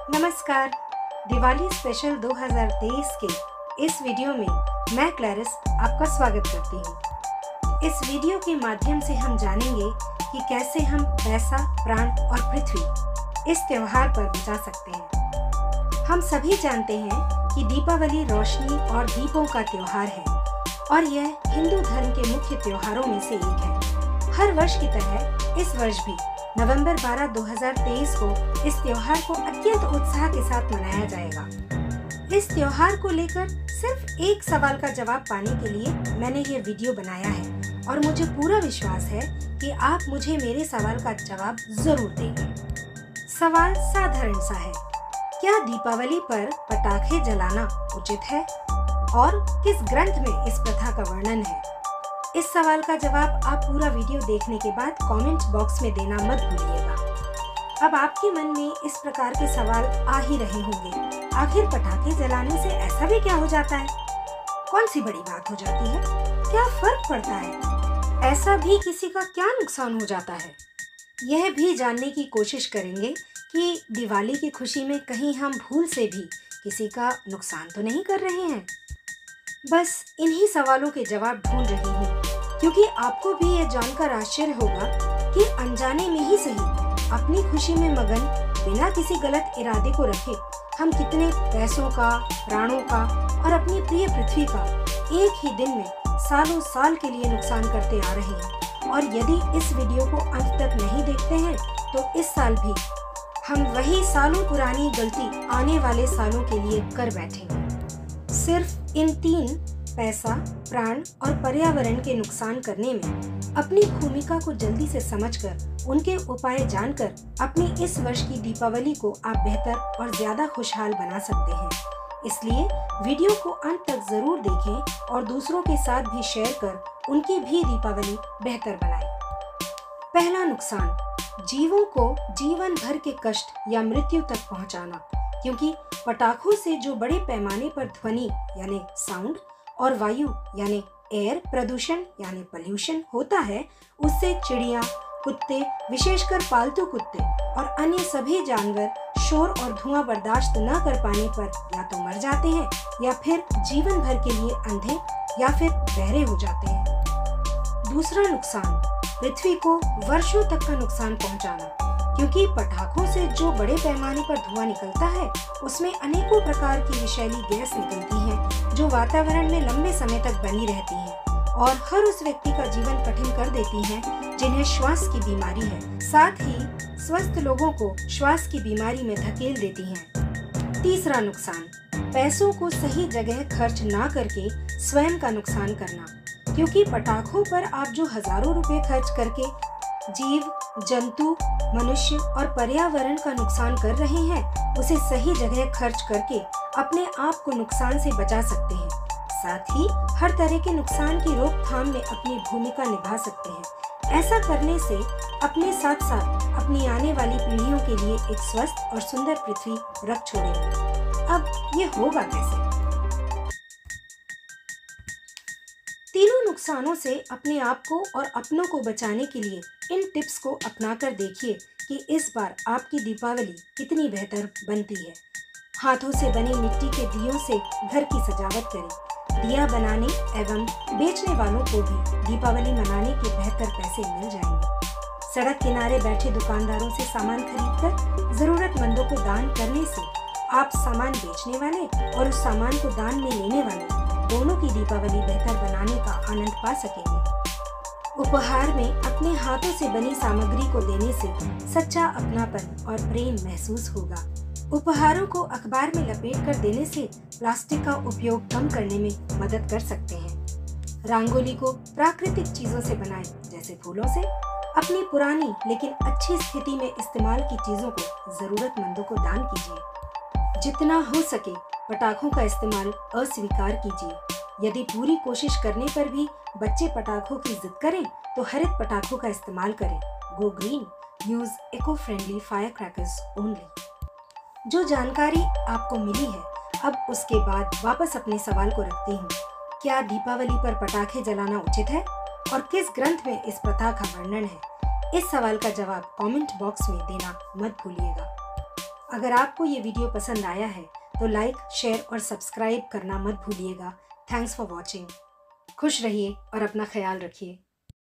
नमस्कार। दिवाली स्पेशल 2023 के इस वीडियो में मैं क्लैरिस आपका स्वागत करती हूँ। इस वीडियो के माध्यम से हम जानेंगे कि कैसे हम पैसा, प्राण और पृथ्वी इस त्योहार पर बचा सकते हैं। हम सभी जानते हैं कि दीपावली रोशनी और दीपों का त्योहार है और यह हिंदू धर्म के मुख्य त्योहारों में से एक है। हर वर्ष की तरह इस वर्ष भी नवंबर 12, 2023 को इस त्योहार को अत्यंत उत्साह के साथ मनाया जाएगा। इस त्योहार को लेकर सिर्फ एक सवाल का जवाब पाने के लिए मैंने ये वीडियो बनाया है और मुझे पूरा विश्वास है कि आप मुझे मेरे सवाल का जवाब जरूर देंगे। सवाल साधारण सा है, क्या दीपावली पर पटाखे जलाना उचित है और किस ग्रंथ में इस प्रथा का वर्णन है? इस सवाल का जवाब आप पूरा वीडियो देखने के बाद कमेंट बॉक्स में देना मत भूलिएगा। अब आपके मन में इस प्रकार के सवाल आ ही रहे होंगे, आखिर पटाखे जलाने से ऐसा भी क्या हो जाता है? कौन सी बड़ी बात हो जाती है? क्या फर्क पड़ता है? ऐसा भी किसी का क्या नुकसान हो जाता है? यह भी जानने की कोशिश करेंगे कि दिवाली की खुशी में कहीं हम भूल से भी किसी का नुकसान तो नहीं कर रहे हैं। बस इन्हीं सवालों के जवाब ढूंढ रही हूँ, क्योंकि आपको भी यह जानकर आश्चर्य होगा कि अनजाने में ही सही अपनी खुशी में मगन बिना किसी गलत इरादे को रखे हम कितने पैसों का, प्राणों का और अपनी प्रिय पृथ्वी का एक ही दिन में सालों साल के लिए नुकसान करते आ रहे हैं। और यदि इस वीडियो को अंत तक नहीं देखते हैं तो इस साल भी हम वही सालों पुरानी गलती आने वाले सालों के लिए कर बैठेंगे। सिर्फ इन तीन, पैसा, प्राण और पर्यावरण के नुकसान करने में अपनी भूमिका को जल्दी से समझकर उनके उपाय जानकर अपनी इस वर्ष की दीपावली को आप बेहतर और ज्यादा खुशहाल बना सकते हैं। इसलिए वीडियो को अंत तक जरूर देखें और दूसरों के साथ भी शेयर कर उनकी भी दीपावली बेहतर बनाएं। पहला नुकसान, जीवों को जीवन भर के कष्ट या मृत्यु तक पहुंचाना, क्योंकि पटाखों से जो बड़े पैमाने पर ध्वनि यानी साउंड और वायु यानी एयर प्रदूषण यानी पोल्यूशन होता है, उससे चिड़िया, कुत्ते, विशेषकर पालतू कुत्ते और अन्य सभी जानवर शोर और धुआं बर्दाश्त न कर पाने पर या तो मर जाते हैं या फिर जीवन भर के लिए अंधे या फिर बहरे हो जाते हैं। दूसरा नुकसान, पृथ्वी को वर्षों तक का नुकसान पहुंचाना, क्योंकि पटाखों से जो बड़े पैमाने पर धुआं निकलता है उसमें अनेकों प्रकार की विषैली गैस निकलती है जो वातावरण में लंबे समय तक बनी रहती है और हर उस व्यक्ति का जीवन कठिन कर देती है जिन्हें श्वास की बीमारी है। साथ ही स्वस्थ लोगों को श्वास की बीमारी में धकेल देती है। तीसरा नुकसान, पैसों को सही जगह खर्च ना करके स्वयं का नुकसान करना, क्योंकि पटाखों पर आप जो हजारों रुपए खर्च करके जीव, जंतु, मनुष्य और पर्यावरण का नुकसान कर रहे हैं, उसे सही जगह खर्च करके अपने आप को नुकसान से बचा सकते हैं। साथ ही हर तरह के नुकसान की रोकथाम में अपनी भूमिका निभा सकते हैं। ऐसा करने से अपने साथ साथ अपनी आने वाली पीढ़ियों के लिए एक स्वस्थ और सुंदर पृथ्वी रख छोड़ेंगे। अब ये होगा कैसे? तीनों नुकसानों से अपने आप को और अपनों को बचाने के लिए इन टिप्स को अपनाकर देखिए कि इस बार आपकी दीपावली कितनी बेहतर बनती है। हाथों से बने मिट्टी के दियों से घर की सजावट करें। दिया बनाने एवं बेचने वालों को भी दीपावली मनाने के बेहतर पैसे मिल जाएंगे। सड़क किनारे बैठे दुकानदारों से सामान खरीदकर जरूरतमंदों को दान करने से आप सामान बेचने वाले और उस सामान को दान में लेने वाले दोनों की दीपावली बेहतर बनाने का आनंद पा सकेंगे। उपहार में अपने हाथों से बनी सामग्री को देने से सच्चा अपनापन और प्रेम महसूस होगा। उपहारों को अखबार में लपेट कर देने से प्लास्टिक का उपयोग कम करने में मदद कर सकते हैं। रंगोली को प्राकृतिक चीजों से बनाएं, जैसे फूलों से। अपनी पुरानी लेकिन अच्छी स्थिति में इस्तेमाल की चीजों को जरूरतमंदों को दान कीजिए। जितना हो सके पटाखों का इस्तेमाल अस्वीकार कीजिए। यदि पूरी कोशिश करने पर भी बच्चे पटाखों की जिद करें तो हरित पटाखों का इस्तेमाल करें। Go green, use eco friendly fire crackers only. जो जानकारी आपको मिली है, अब उसके बाद वापस अपने सवाल को रखती हूँ, क्या दीपावली पर पटाखे जलाना उचित है और किस ग्रंथ में इस प्रथा का वर्णन है? इस सवाल का जवाब कमेंट बॉक्स में देना मत भूलिएगा। अगर आपको ये वीडियो पसंद आया है तो लाइक, शेयर और सब्सक्राइब करना मत भूलिएगा। Thanks for watching. खुश रहिए और अपना ख्याल रखिए।